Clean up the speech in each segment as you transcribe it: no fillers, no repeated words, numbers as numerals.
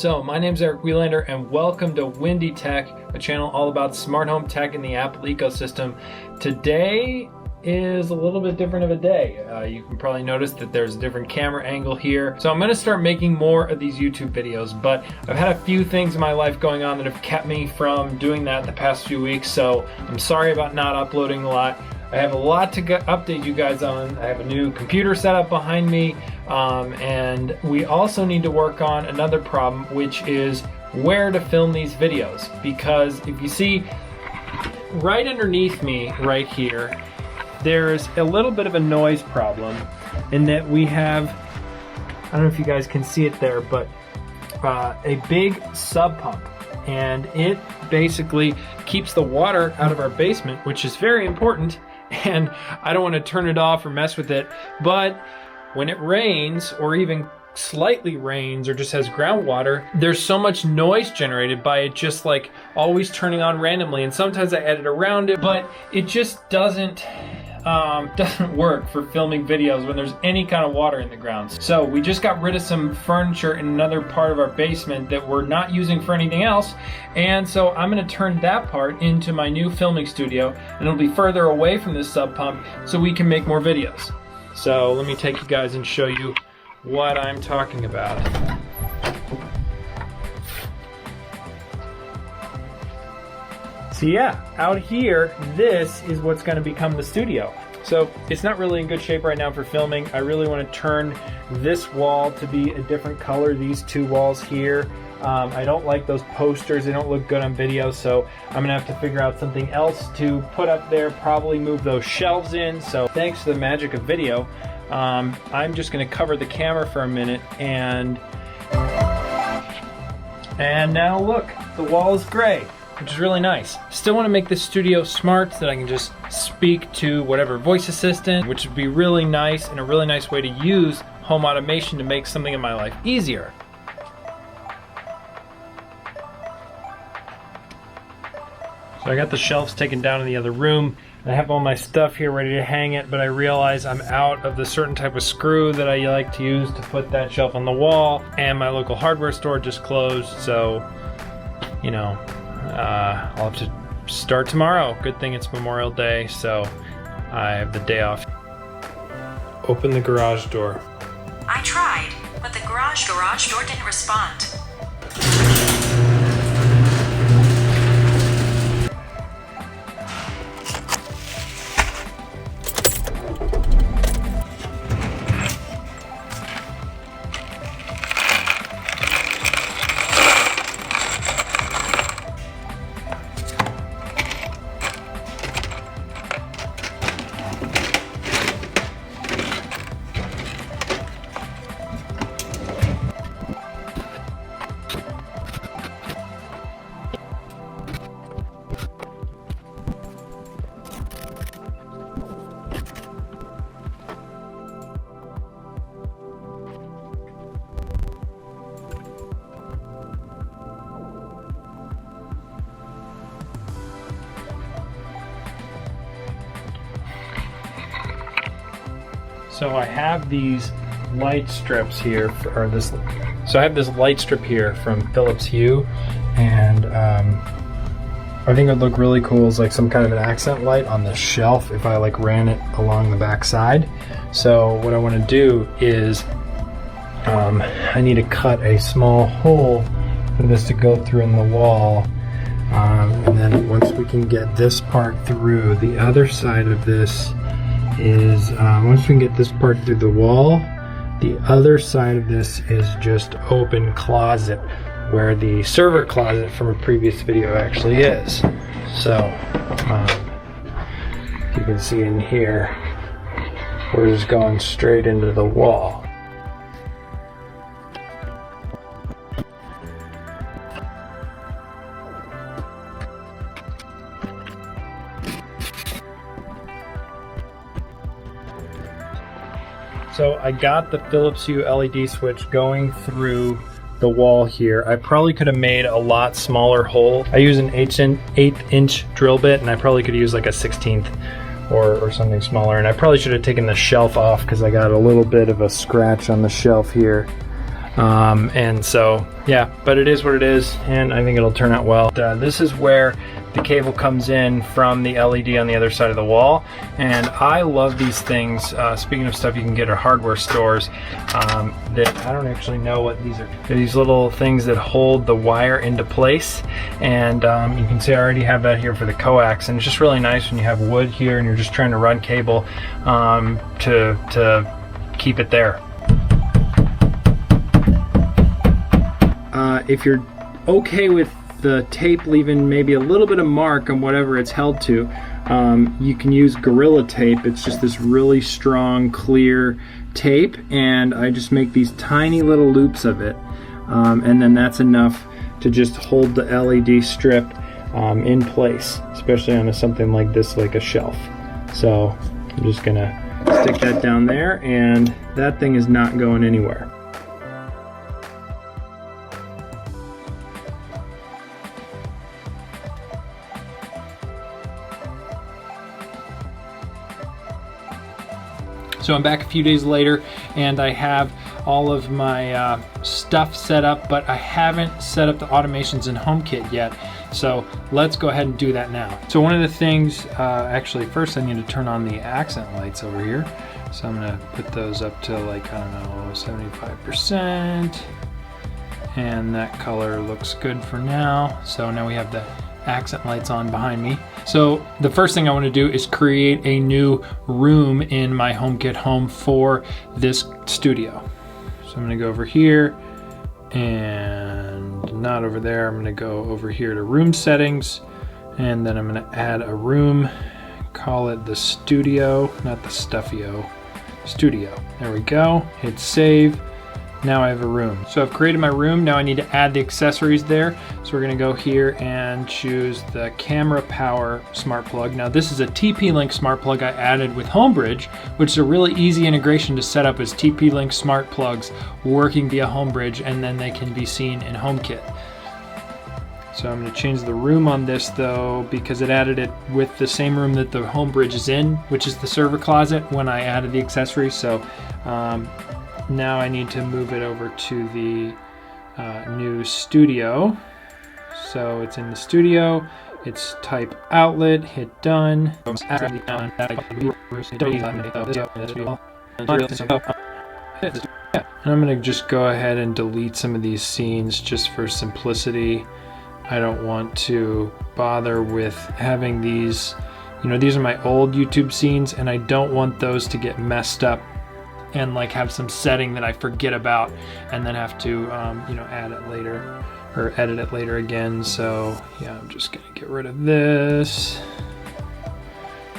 So, my name's Eric Welander and welcome to Windy Tech, a channel all about smart home tech and the Apple ecosystem. Today is a little bit different of a day. You can probably notice that there's a different camera angle here. So I'm going to start making more of these YouTube videos, but I've had a few things in my life going on that have kept me from doing that the past few weeks, so I'm sorry about not uploading a lot. I have a lot to update you guys on. I have a new computer setup behind me, and we also need to work on another problem, which is where to film these videos. Because if you see right underneath me right here, there's a little bit of a noise problem in that we have, I don't know if you guys can see it there, but a big sub pump, and it basically keeps the water out of our basement, which is very important. And I don't want to turn it off or mess with it, but when it rains or even slightly rains or just has groundwater, there's so much noise generated by it just like always turning on randomly, and sometimes I edit around it, but it just doesn't work for filming videos when there's any kind of water in the ground. So we just got rid of some furniture in another part of our basement that we're not using for anything else, and so I'm going to turn that part into my new filming studio, and it'll be further away from this sub pump so we can make more videos. So let me take you guys and show you what I'm talking about. So yeah, out here, this is what's going to become the studio. So it's not really in good shape right now for filming. I really want to turn this wall to be a different color, these two walls here. I don't like those posters, they don't look good on video, so I'm gonna have to figure out something else to put up there, probably move those shelves in. So thanks to the magic of video, I'm just gonna cover the camera for a minute, and now look, the wall is gray, which is really nice. Still want to make this studio smart so that I can just speak to whatever voice assistant, which would be really nice and a really nice way to use home automation to make something in my life easier. So I got the shelves taken down in the other room. I have all my stuff here ready to hang it, but I realize I'm out of the certain type of screw that I like to use to put that shelf on the wall, and my local hardware store just closed, so, you know, I'll have to start tomorrow. Good thing it's Memorial Day, so I have the day off. Open the garage door. I tried, but the garage door didn't respond. So I have these light strips here, so I have this light strip here from Philips Hue, and I think it would look really cool as like some kind of an accent light on the shelf if I like ran it along the back side. So what I want to do is I need to cut a small hole for this to go through in the wall, and then once we can get this part through, the other side of this is once we can get this part through the wall, the other side of this is just open closet where the server closet from a previous video actually is. So you can see in here, we're just going straight into the wall. So I got the Philips Hue LED switch going through the wall here. I probably could have made a lot smaller hole. I use an 8-inch drill bit, and I probably could use like a 16th or something smaller. And I probably should have taken the shelf off because I got a little bit of a scratch on the shelf here. And so, yeah, but it is what it is, and I think it'll turn out well. This is where the cable comes in from the LED on the other side of the wall, and I love these things. Speaking of stuff you can get at hardware stores, that I don't actually know what these are. They're these little things that hold the wire into place, and you can see I already have that here for the coax, and it's just really nice when you have wood here and you're just trying to run cable to keep it there. If you're okay with the tape leaving maybe a little bit of mark on whatever it's held to, you can use Gorilla Tape. It's just this really strong, clear tape, and I just make these tiny little loops of it, and then that's enough to just hold the LED strip in place, especially on something like this, like a shelf. So I'm just gonna stick that down there, and that thing is not going anywhere. So I'm back a few days later, and I have all of my stuff set up, but I haven't set up the automations in HomeKit yet. So let's go ahead and do that now. So one of the things, actually first I need to turn on the accent lights over here. So I'm gonna put those up to like, I don't know, 75%. And that color looks good for now. So now we have the accent lights on behind me. So the first thing I want to do is create a new room in my HomeKit home for this studio. So I'm going to go over here, and not over there. I'm going to go over here to room settings, and then I'm going to add a room, call it the studio, not the stuffio, studio. There we go. Hit save. Now I have a room. So I've created my room. Now I need to add the accessories there. So we're gonna go here and choose the camera power smart plug. Now this is a TP-Link smart plug I added with Homebridge, which is a really easy integration to set up as TP-Link smart plugs working via Homebridge, and then they can be seen in HomeKit. So I'm gonna change the room on this though, because it added it with the same room that the Homebridge is in, which is the server closet when I added the accessories. So now I need to move it over to the new studio. So it's in the studio, it's type outlet, hit done. And I'm gonna just go ahead and delete some of these scenes just for simplicity. I don't want to bother with having these, these are my old YouTube scenes, and I don't want those to get messed up and like have some setting that I forget about and then have to add it later or edit it later again. So yeah, I'm just gonna get rid of this.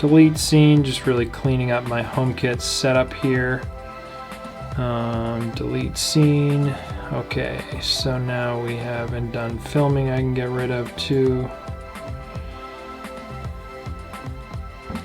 Delete scene, just really cleaning up my HomeKit setup here. Delete scene. Okay, so now we haven't done filming. I can get rid of too.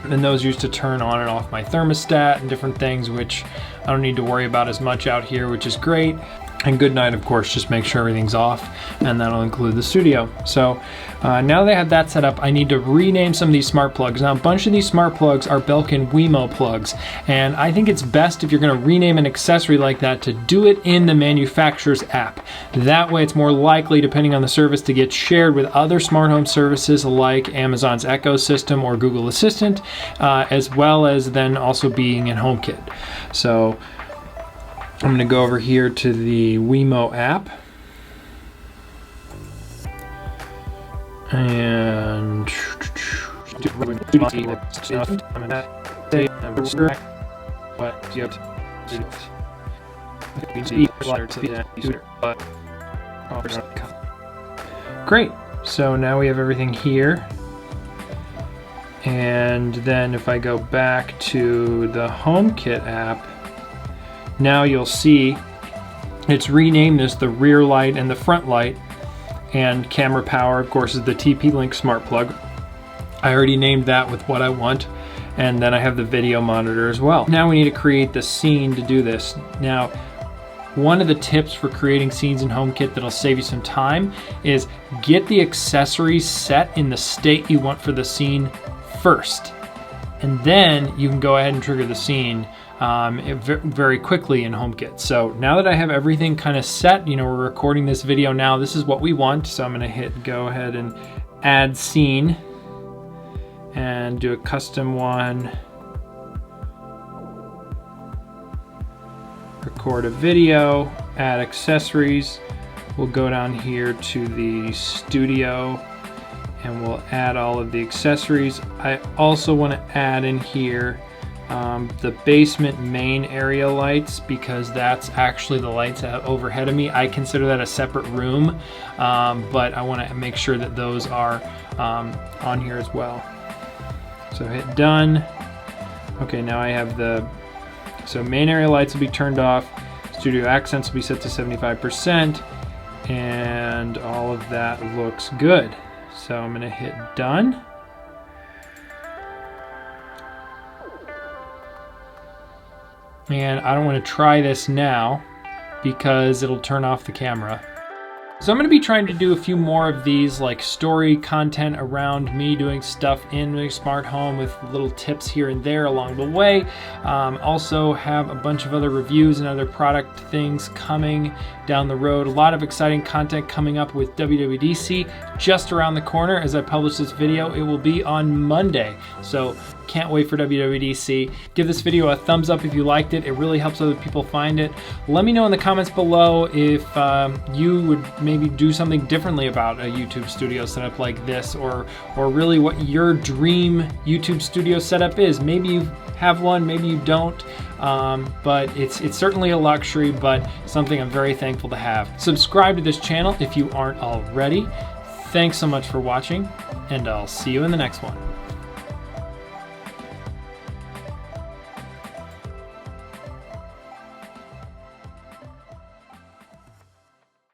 And those used to turn on and off my thermostat and different things, which I don't need to worry about as much out here, which is great. And good night, of course, just make sure everything's off, and that'll include the studio. So now that I have that set up, I need to rename some of these smart plugs. Now, a bunch of these smart plugs are Belkin Wemo plugs, and I think it's best if you're gonna rename an accessory like that to do it in the manufacturer's app. That way it's more likely, depending on the service, to get shared with other smart home services like Amazon's Echo system or Google Assistant, as well as then also being in HomeKit. So I'm going to go over here to the Wemo app, and great. So now we have everything here. And then if I go back to the HomeKit app, now you'll see it's renamed as the rear light and the front light, and camera power, of course, is the TP-Link smart plug. I already named that with what I want, and then I have the video monitor as well. Now we need to create the scene to do this. Now, one of the tips for creating scenes in HomeKit that'll save you some time is get the accessories set in the state you want for the scene first. And then you can go ahead and trigger the scene very quickly in HomeKit. So now that I have everything kind of set, you know, we're recording this video now, this is what we want. So I'm gonna hit go ahead and add scene and do a custom one. Record a video, add accessories. We'll go down here to the studio and we'll add all of the accessories. I also want to add in here the basement main area lights, because that's actually the lights overhead of me. I consider that a separate room, but I want to make sure that those are on here as well. So hit done. Okay, now I have so main area lights will be turned off, studio accents will be set to 75%, and all of that looks good. So I'm gonna hit done. And I don't want to try this now because it'll turn off the camera. So I'm going to be trying to do a few more of these, like story content around me doing stuff in my smart home with little tips here and there along the way. Also have a bunch of other reviews and other product things coming down the road. A lot of exciting content coming up with WWDC just around the corner. As I publish this video, it will be on Monday. So can't wait for WWDC. Give this video a thumbs up if you liked it. It really helps other people find it. Let me know in the comments below if you would maybe do something differently about a YouTube studio setup like this, or really what your dream YouTube studio setup is. Maybe you have one, maybe you don't, but it's certainly a luxury, but something I'm very thankful to have. Subscribe to this channel if you aren't already. Thanks so much for watching, and I'll see you in the next one.